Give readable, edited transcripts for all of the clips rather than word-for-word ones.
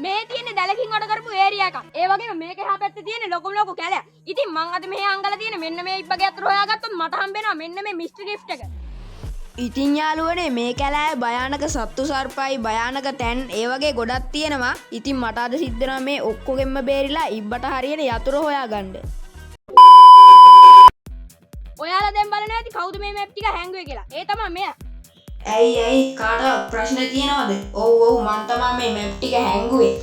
මේ තියෙන්නේ දැලකින් වට කරපු ඒරියා එකක්. ඒ වගේම මේක එහා පැත්තේ තියෙන්නේ ලොකුම ලොකු කැලයක්. ඉතින් මං අද මෙහෙ අංගලා තියෙන මෙන්න මේ ඉබ්බගේ අතර හොයාගත්තොත් මට හම්බෙනවා මෙන්න මේ මිස්ටර් ගිෆ්ට් එක. ඉතින් යාළුවනේ මේ කැලෑවේ භයානක සත්තු සර්පයි භයානක තැන් ඒ වගේ ගොඩක් තියෙනවා. ඉතින් මට අද සිද්ධ වෙනවා මේ ඔක්කොගෙම බේරිලා ඉබ්බට හරියට යතුරු හොයාගන්න. ඔයාලා දැන් බලනවා ඇති කවුද මේ මැප් ටික හැංගුවේ කියලා. ඒ තමයි මෙයා. ඇයි කාට ප්‍රශ්න තියෙනවද? ඔව් මං තමයි මේ මැප් ටික හැංගුවේ.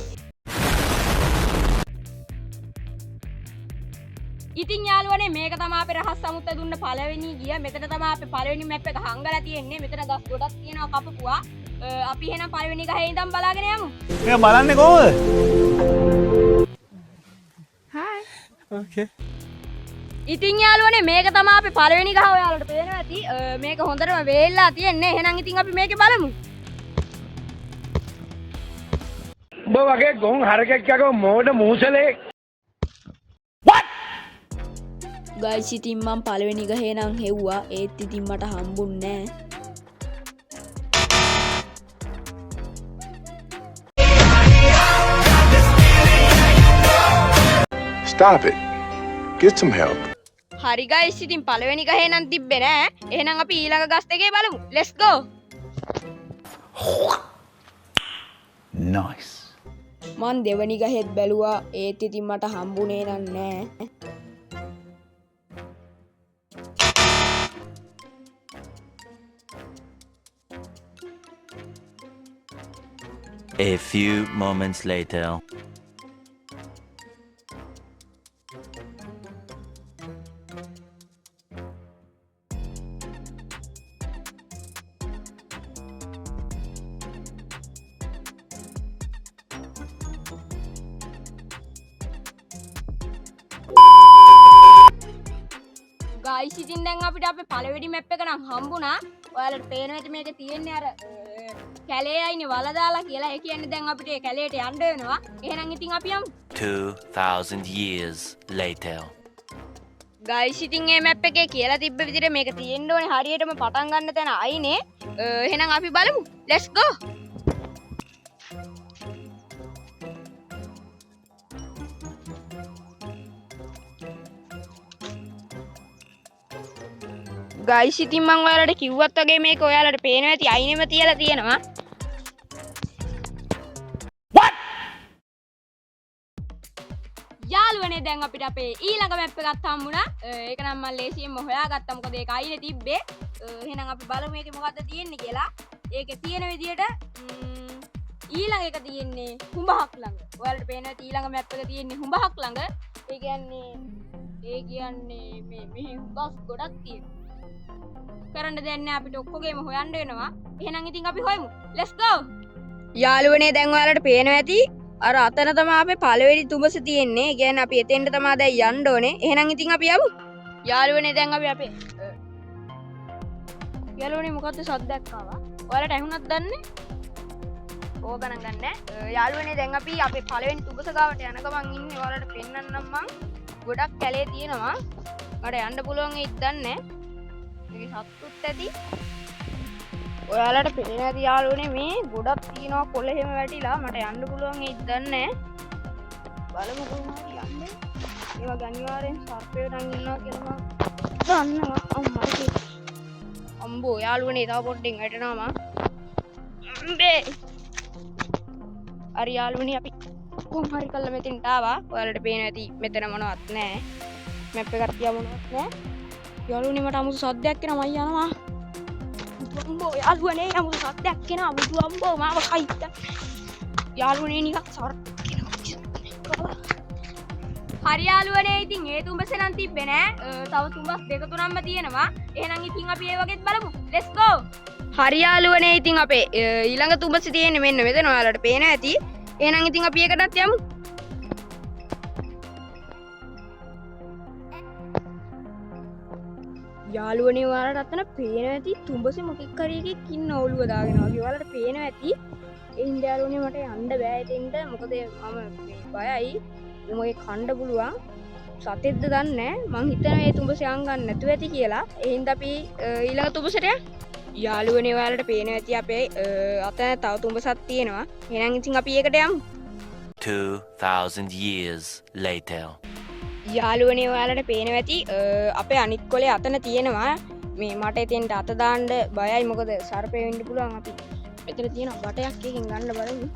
ඉතින් යාළුවනේ මේක තමයි අපේ රහස් සමුද්‍ර දුන්න පළවෙනි ගිය. මෙතන තමයි අපේ පළවෙනි මැප් එක හංගලා තියෙන්නේ. මෙතන ගස් ගොඩක් තියෙනවා කපපුවා. අපි එහෙනම් පළවෙනි ගහේ ඉඳන් බලාගෙන යමු. මේක බලන්නේ කොහොමද? හායි. ඕකේ. ඉතින් යාළුවනේ මේක තමයි අපේ පළවෙනි ගහ. ඔයාලට පේනවා ඇති. මේක හොඳටම වේල්ලා තියෙන්නේ. එහෙනම් ඉතින් අපි මේකේ බලමු. උඹ වගේ ගොන් හරකෙක් යකෝ මෝඩ මූසලේ. ගයිස් ඉතින් මං පළවෙනි ගහේ නම් හෙව්වා. ඒත් ඉතින් මට හම්බුන්නේ Stop it. Get some help. හරි ගයිස් ඉතින් පළවෙනි ගහේ නම් තිබ්බේ නෑ. එහෙනම් අපි ඊළඟ ගස් දෙකේ බලමු. let's go. Nice. මං දෙවනි ගහෙත් බැලුවා. ඒත් ඉතින් මට හම්බුනේ නෑ. A few moments later. Guys ඉතින් දැන් අපිට අපේ පළවෙනි මැප් එක නම් හම්බුණා. ඔයාලට පේනවා ඇති මේක තියෙන්නේ අර කැලේ අයිනේ වල දාලා කියලා. ඒ කියන්නේ දැන් අපිට ඒ කැලේට යන්න වෙනවා. එහෙනම් ඉතින් අපි යමු. 2,000 years later. ගයිස් ඉතින් මේ මැප් එකේ කියලා තිබ්බ විදිහට මේක තියෙන්න ඕනේ හරියටම පටන් ගන්න තැන අයිනේ. එහෙනම් අපි බලමු. let's go. ගයිස් ඉතින් මම ඔයාලට කිව්වත් වගේ මේක ඔයාලට පේනවා ඇති අයිනෙම තියලා තියෙනවා. යාළුවනේ දැන් අපිට අපේ ඊළඟ මැප් එකක් හම්බුණා. ඒක නම් මම ලේසියෙන්ම හොයාගත්තා. මොකද ඒක අයිනේ තිබ්බේ. එහෙනම් අපි බලමු මේකේ මොකද්ද තියෙන්නේ කියලා. ඒකේ තියෙන විදියට ඊළඟ එක තියෙන්නේ හුඹහක් ළඟ. ඔයාලට පේනවා ඇති ඊළඟ මැප් එක තියෙන්නේ හුඹහක් ළඟ. ඒ කියන්නේ මේ මෙහි ගස් ගොඩක් තියෙනවා. කරන්න දෙයක් නෑ අපිට ඔක්කොගේම හොයන්න වෙනවා. එහෙනම් ඉතින් අපි හොයමු. let's go. යාළුවනේ දැන් ඔයාලට පේනවා ඇති අර අතන තමයි අපේ පළවෙනි තුඹස තියෙන්නේ. ඒ කියන්නේ අපි එතෙන්ට තමයි දැන් යන්න ඕනේ. එහෙනම් ඉතින් අපි යමු. යාළුවනේ දැන් අපි අපේ යාළුවනේ මොකද්ද සද්දයක් ආවා? ඔයාලට ඇහුණාද දන්නේ? ඕක ගණන් ගන්න නෑ. යාළුවනේ දැන් අපි අපේ පළවෙනි තුඹස ගාවට යන ගමන් ඉන්නේ. ඔයාලට පෙන්නන්නම් මං. ගොඩක් කැලේ තියෙනවා. මට යන්න පුළුවන් ඒත් දන්නේ නෑ. සත්තුත් ඇති. ඔයාලට පේන ඇති යාළුවනේ මේ ගොඩක් තියෙනවා කොළ එහෙම වැටිලා. මට යන්න පුළුවන් ඒත් දන්නේ නැහැ. බලමු කොහොමද යන්නේ. ඒවා අනිවාර්යෙන් සර්පය නම් ඉන්නවා කියලා මම දන්නවා. අම්මා අම්බෝ යාළුවනේ තව පොඩ්ඩෙන් වැටෙනවා මම. අම්බේ. හරි යාළුවනේ අපි කොහොම හරි කළා මෙතෙන්ට ආවා. ඔයාලට පේන ඇති මෙතන මොනවත් නැහැ. මැප් එකක් තියා මොනවත් නැහැ. යාළුවනේ මට අමුතු සද්දයක් එනවා මම යනවා. අම්බෝ යාළුවනේ අමුතු සද්දයක් එනවා. අමුතු අම්බෝ මාව කයිද. යාළුවනේ නිකන් සර්ප. හරි යාළුවනේ ඉතින් ඒ තුඹස නම් තිබ්බේ නෑ. තව තුඹස් දෙක තුනක්ම තියෙනවා. එහෙනම් ඉතින් අපි ඒ වගේත් බලමු. let's go. හරි යාළුවනේ ඉතින් අපේ ඊළඟ තුඹස තියෙන්නේ මෙන්න මෙතන. ඔයාලට පේනවා ඇති. එහෙනම් ඉතින් අපි ඒකටත් යමු. යාළුවනේ ඔයාලට අතන පේනවා ඇති තුඹසේ මොකෙක් හරි එකෙක් ඉන්න ඔළුව දාගෙන වගේ. ඔයාලට පේනවා ඇති. ඒ හින්දා යාළුවනේ මට යන්න බෑ එතෙන්ට. මොකද මම බයයි. උමගේ කණ්ඩ පුළුවන්. සතෙක්ද දන්නේ නැහැ. මං හිතනවා මේ තුඹසේ යන් ගන්න නැතුව ඇති කියලා. ඒ හින්දා අපි ඊළඟ තුඹසට යමු. යාළුවනේ ඔයාලට පේනවා ඇති අපේ අතන තව තුඹසක් තියෙනවා. එහෙනම් ඉතින් අපි ඒකට යමු. 2,000 years later. යාළුවනේ ඔයාලට පේනවා ඇති අපේ අනිත් කොලේ අතන තියෙනවා මේ මට එතෙන්ට අත දාන්න බයයි මොකද සර්පේ වෙන්න පුළුවන් අපි මෙතන තියෙන බටයක් එකකින් ගන්න බලමු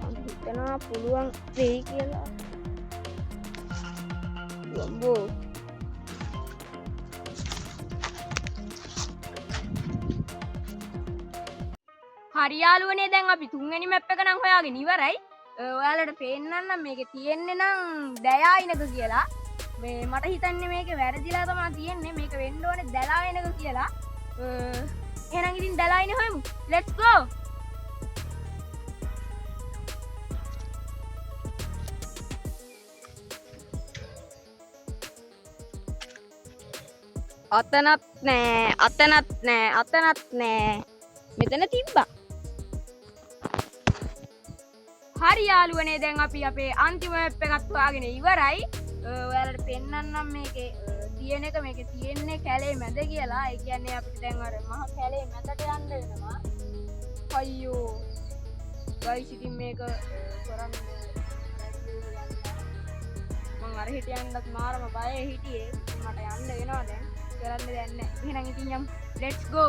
මම හිතනවා පුළුවන් වෙයි කියලා යම්බෝ හරි යාළුවනේ දැන් අපි තුන්වෙනි මැප් එක නම් හොයාගෙන ඉවරයි ඔයාලට පේන්නන්න මේක තියෙන්නේ නම් දයායිනක කියලා මේ මට හිතන්නේ මේක වැරදිලා තමයි තියෙන්නේ මේක වෙන්න ඕනේ දලායිනක කියලා එහෙනම් ඉතින් දලායින හොයමු let's go අතනත් නෑ මෙතන තිබ්බා හරි යාළුවනේ දැන් අපි අපේ අන්තිම මැප් එකත් හොයාගෙන ඉවරයි. ඔයාලට පෙන්නන්නම් මේකේ තියෙන එක මේකේ තියෙන්නේ කැලේ මැද කියලා. ඒ කියන්නේ අපිට දැන් අර මහ කැලේ මැදට යන්න වෙනවා. අයියෝ. ගයිස් ඉතින් මේක කරන්න මම අර හිටියන්නත් මාරම බයයි හිටියේ. මට යන්න වෙනවා දැන්. කරන්න දෙයක් නැහැ. එහෙනම් ඉතින් යමු. let's go.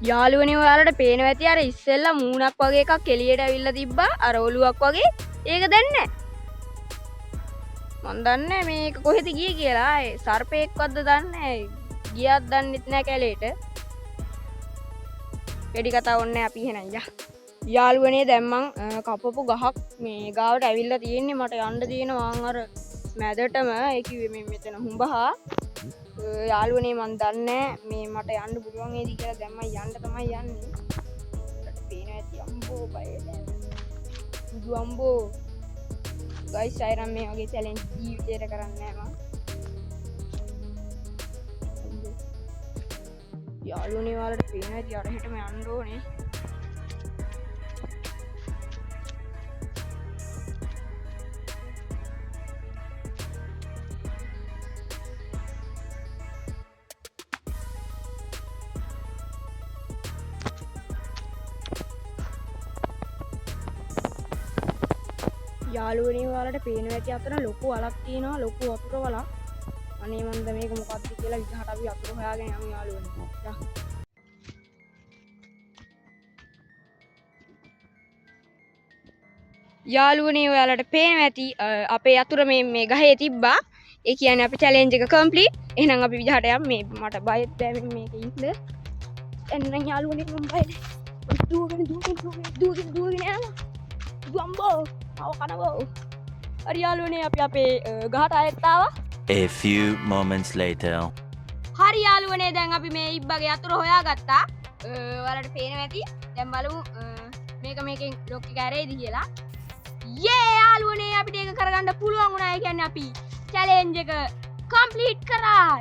යාළුවනේ ඔයාලට පේනවා ඇති අර ඉස්සෙල්ලා මූණක් වගේ එකක් එළියට ඇවිල්ලා තිබ්බා අර ඔලුවක් වගේ ඒක දැන් නැහැ මන් දන්නේ මේක කොහෙද ගියේ කියලා ඒ සර්පෙක්වත්ද දන්නේ නැහැ ගියත් දන්නෙත් නැහැ කැලේට වැඩි කතා ඕනේ අපි එහෙනම් යාළුවනේ දැන් මං කපපු ගහක් මේ ගාවට ඇවිල්ලා තියෙන්නේ මට යන්න තියෙනවා මං අර මැදටම ඒ කිව්වේ මේ මෙතන හුඹහා යාළුවනේ මන් දන්නේ මේ මට යන්න පුළුවන් වේද කියලා දැන් මම යන්න තමයි යන්නේ. මට පේනවා ඇති අම්බෝ බය දැන්. බුදු අම්බෝ. ගයිස් අයරම් මේ වගේ චැලෙන්ජ් ජීවිතේට කරන්නේ නැහැ මම. යාළුවනේ ඔයාලට පේනවා ඇති අර හෙටම යන්න ඕනේ. යාළුවනේ ඔයාලට පේනවා ඇති අතන ලොකු වලක් තියෙනවා ලොකු වතුර වලක්. අනේ මන්ද මේක මොකක්ද කියලා විදිහට අපි වතුර හොයාගෙන යමු යාළුවනේ. යාළුවනේ ඔයාලට පේනවා ඇති අපේ යතුර මේ ගහේ තිබ්බා. ඒ කියන්නේ අපි චැලෙන්ජ් එක කම්ප්ලීට්. එහෙනම් අපි විදිහට යමු. මේ මට බයෙත් බෑ මේක ඉන්න. එන්න යාළුවනේ මම බයයි. දුවගෙන යනවා. දුම්බෝ ආව කනවෝ හරි යාළුවනේ අපි අපේ ගහට ආයෙත් ආවා A few moments later. හරි යාළුවනේ දැන් අපි මේ ඉබ්බගේ යතුර හොයාගත්තා ඔයාලට පේනවා ඇති දැන් බලමු මේකෙන් ලොක් එක ඇරෙයිද කියලා යේ යාළුවනේ අපිට ඒක කරගන්න පුළුවන් වුණා ඒ කියන්නේ අපි චැලෙන්ජ් එක කම්ප්ලීට් කරා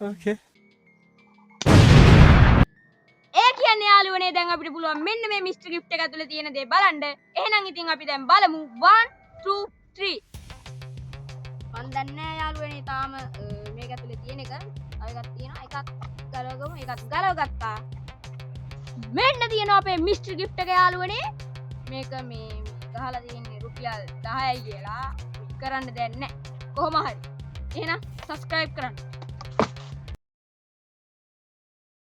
Okay. ඒ කියන්නේ යාළුවනේ දැන් අපිට පුළුවන් මෙන්න මේ මිස්ටර් ගිෆ්ට් එක ඇතුලේ තියෙන දේ බලන්න. එහෙනම් ඉතින් අපි දැන් බලමු 1 2 3. මන් දන්නේ නැහැ යාළුවනේ තාම මේක ඇතුලේ තියෙන එක. අයගත් තියෙනවා එකක් ගලවගමු එකක් ගලවගත්තා. මෙන්න තියෙනවා අපේ මිස්ටර් ගිෆ්ට් එක යාළුවනේ. මේක මේ ගහලා තියෙන්නේ රුපියල් 10යි කියලා. කරන්න දෙයක් නැහැ. කොහොම හරි. එහෙනම් subscribe කරන්න.